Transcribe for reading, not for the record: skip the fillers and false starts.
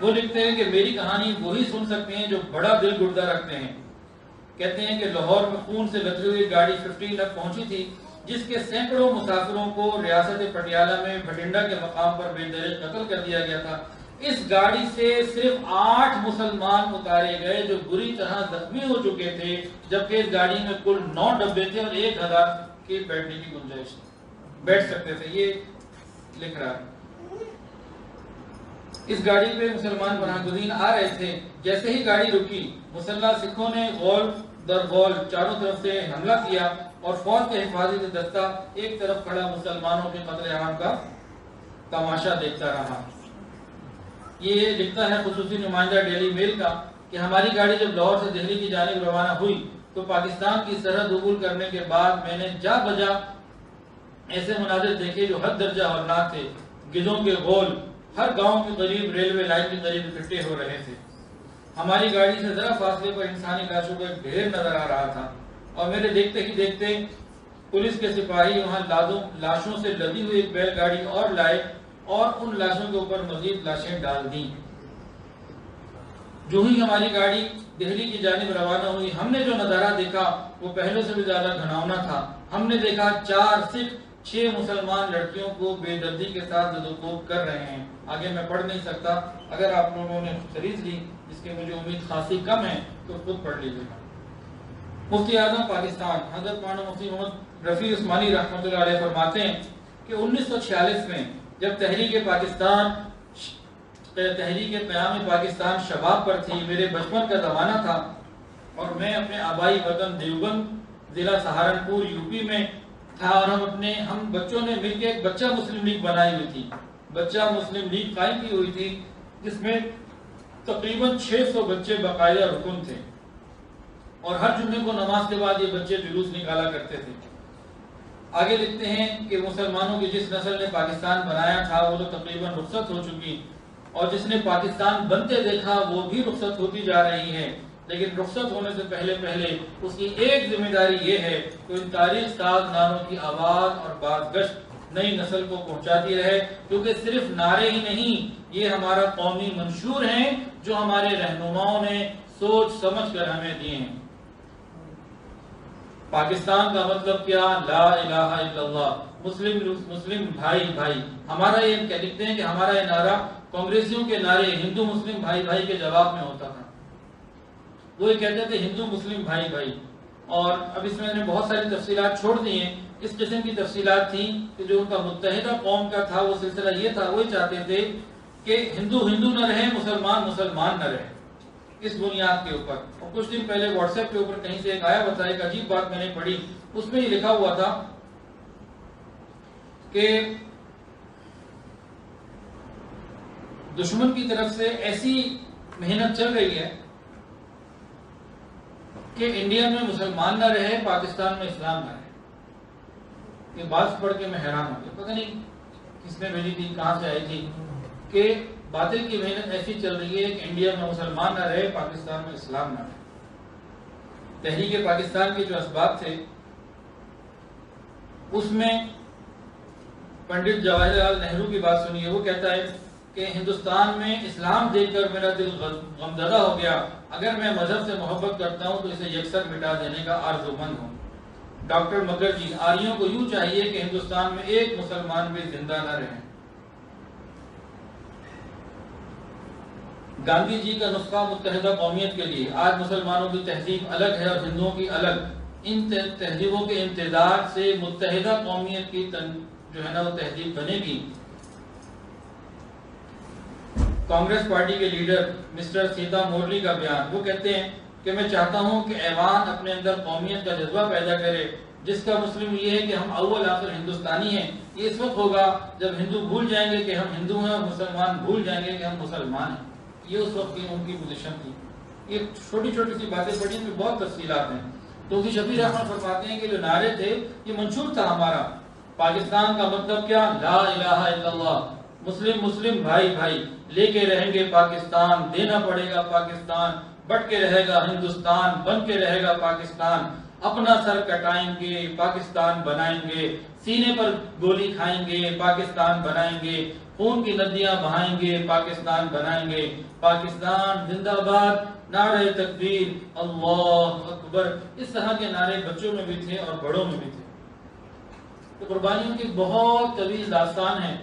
وہ لکھتے ہیں کہ میری کہانی وہی سن سکتے ہیں جو بڑا دل گردہ رکھتے ہیں۔ کہتے ہیں کہ لاہور میں خون سے لتری ہوئی گاڑی 15 تک پہنچی تھی، جس کے سینکڑوں مسافروں کو ریاست پٹیالہ میں بھٹنڈا کے مقام پر بے دریغ قتل کر دیا گیا تھا۔ اس گاڑی سے صرف 8 مسلمان اتارے گئے جو بری طرح زخمی ہو چکے تھے، جبکہ اس گاڑی میں کل 9 ڈبے تھے اور 1000 کے بیٹھنے کی گنجائش تھی، بیٹھ سکتے تھے۔ یہ لکھ رہا ہے۔ اس گاڑی پہ مسلمان پناہ گزین آ رہے تھے، جیسے ہی گاڑی رکی مسلح سکھوں نے غول در غول چاروں طرف سے حملہ کیا اور فوج کے حفاظتی دستہ ایک طرف کھڑا مسلمانوں کے قتل عام کا تماشا دیکھتا رہا۔ یہ لکھتا ہے خصوصی نمائندہ ڈیلی میل کا کہ ہماری گاڑی جب لاہور سے دہلی کی جانب روانہ ہوئی تو پاکستان کی سرحد عبور کرنے کے بعد میں نے جا بجا ایسے مناظر دیکھے جو حد درجہ ہولناک تھے۔ گدوں کے غول ہر گاؤں کے قریب ریلوے لائن کے قریب اکٹھے ہو رہے تھے۔ ہماری گاڑی سے ذرا فاصلے پر انسانی لاشوں کا ایک ڈھیر نظر آ رہا تھا، اور میرے دیکھتے ہی دیکھتے پولیس کے سپاہی وہاں لاشوں سے لدی ہوئی ایک بیل گاڑی اور لائے اور ان لاشوں کے اوپر مزید لاشیں ڈال دیں۔ جو ہی ہماری گاڑی دہلی کی جانب روانہ ہوئی، ہم نے جو نظارہ دیکھا وہ پہلے سے بھی زیادہ گھناؤنا تھا۔ ہم نے دیکھا 4 سکھ 6 مسلمان لڑکیوں کو بے دردی کے ساتھ زدوکوب کر رہے ہیں۔ آگے میں پڑھ نہیں سکتا، اگر آپ لوگوں نے خرید لی، جس کی مجھے امید خاصی کم ہے، تو خود پڑھ لیجیے گا۔ مفتی اعظم پاکستان حضرت مولانا مفتی محمد رفیع عثمانی رحمۃ اللہ علیہ فرماتے ہیں کہ 1946 میں جب تحریک قیام پاکستان شباب پر تھی، میرے بچپن کا زمانہ تھا اور میں اپنے آبائی وطن دیوبند ضلع سہارنپور یوپی میں تھا، اور ہم بچوں نے مل کے ایک بچہ مسلم لیگ بنائی ہوئی تھی، بچہ مسلم لیگ قائم کی ہوئی تھی، جس میں تقریباً 600 بچے باقاعدہ رکن تھے، اور ہر جمعے کو نماز کے بعد یہ بچے جلوس نکالا کرتے تھے۔ آگے لکھتے ہیں کہ مسلمانوں کی جس نسل نے پاکستان بنایا تھا وہ تو تقریباً رخصت ہو چکی، اور جس نے پاکستان بنتے دیکھا وہ بھی رخصت ہوتی جا رہی ہے، لیکن رخصت ہونے سے پہلے اس کی ایک ذمہ داری یہ ہے کہ ان تاریخ ساز نعروں کی آواز اور بازگشت نئی نسل کو پہنچاتی رہے، کیونکہ صرف نعرے ہی نہیں، یہ ہمارا قومی منشور ہیں جو ہمارے رہنماؤں نے سوچ سمجھ کر ہمیں دیے ہیں۔ پاکستان کا مطلب کیا؟ لا الہ الا اللہ، مسلم بھائی بھائی۔ ہمارا یہ کیا لکھتے ہیں کہ ہمارا یہ نعرہ کانگریسیوں کے نعرے ہندو مسلم بھائی بھائی کے جواب میں ہوتا تھا۔ وہ یہ کہتے تھے ہندو مسلم بھائی بھائی، اور اب اس میں نے بہت ساری تفصیلات چھوڑ دی ہیں۔ اس قسم کی تفصیلات تھیں کہ جو ان کا متحدہ قوم کا تھا وہ سلسلہ یہ تھا، وہی چاہتے تھے کہ ہندو ہندو نہ رہے، مسلمان مسلمان نہ رہے، اس بنیاد کے اوپر۔ اور کچھ دن پہلے واٹس ایپ کے اوپر کہیں سے ایک آیا ہوا تھا، ایک عجیب بات میں نے پڑھی، اس میں یہ لکھا ہوا تھا کہ دشمن کی طرف سے ایسی محنت چل رہی ہے کہ انڈیا میں مسلمان نہ رہے، پاکستان میں اسلام نہ رہے۔ یہ بات پڑھ کے میں حیران ہو گیا، پتہ نہیں کس نے بھیجی تھی، کہاں سے آئی تھی، کہ باطل کی محنت ایسی چل رہی ہے کہ انڈیا میں مسلمان نہ رہے، پاکستان میں اسلام نہ رہے۔ تحریک پاکستان کے جو اسباب تھے اس میں پنڈت جواہر لال نہرو کی بات سنیے، وہ کہتا ہے کہ ہندوستان میں اسلام دیکھ کر میرا دل غمزدہ ہو گیا، اگر میں مذہب سے محبت کرتا ہوں تو اسے یکسر مٹا دینے کا آرزومند ہوں۔ ڈاکٹر مکرجی، آریوں کو یوں چاہیے کہ ہندوستان میں ایک مسلمان بھی زندہ نہ رہے۔ گاندھی جی کا نسخہ متحدہ قومیت کے لیے، آج مسلمانوں کی تہذیب الگ ہے اور ہندوؤں کی الگ، ان تہذیبوں کے امتزاج سے متحدہ قومیت کی جو ہے نا وہ تہذیب بنے گی۔ کانگریس پارٹی کے لیڈر مسٹر سیتا مورلی کا بیان، وہ کہتے ہیں کہ میں چاہتا ہوں کہ ایوان اپنے اندر قومیت کا جذبہ پیدا کرے، جس کا مسلم یہ ہے کہ ہم اول آخر ہندوستانی ہیں۔ یہ اس وقت ہوگا جب ہندو بھول جائیں گے کہ ہم ہندو ہیں اور مسلمان بھول جائیں گے کہ ہم مسلمان ہیں۔ یہ اس وقت کی ان کی پوزیشن تھی۔ یہ چھوٹی چھوٹی سی باتیں پڑھی، میں بہت تفصیلات ہیں۔ تو شفیع احمد فرماتے ہیں کہ جو نعرے تھے یہ منشور تھا ہمارا، پاکستان کا مطلب کیا؟ لا الہ الا اللہ، مسلم مسلم بھائی بھائی، لے کے رہیں گے پاکستان، دینا پڑے گا پاکستان، بٹ کے رہے گا ہندوستان، بن کے رہے گا پاکستان، اپنا سر کٹائیں گے پاکستان بنائیں گے، سینے پر گولی کھائیں گے پاکستان بنائیں گے، خون کی ندیاں بہائیں گے، پاکستان بنائیں گے، پاکستان زندہ باد، نعرہ تکبیر، اللہ اکبر، اس طرح کے نعرے بچوں میں بھی تھے اور بڑوں میں بھی تھے۔ تو قربانیوں کی بہت طویل داستان ہے۔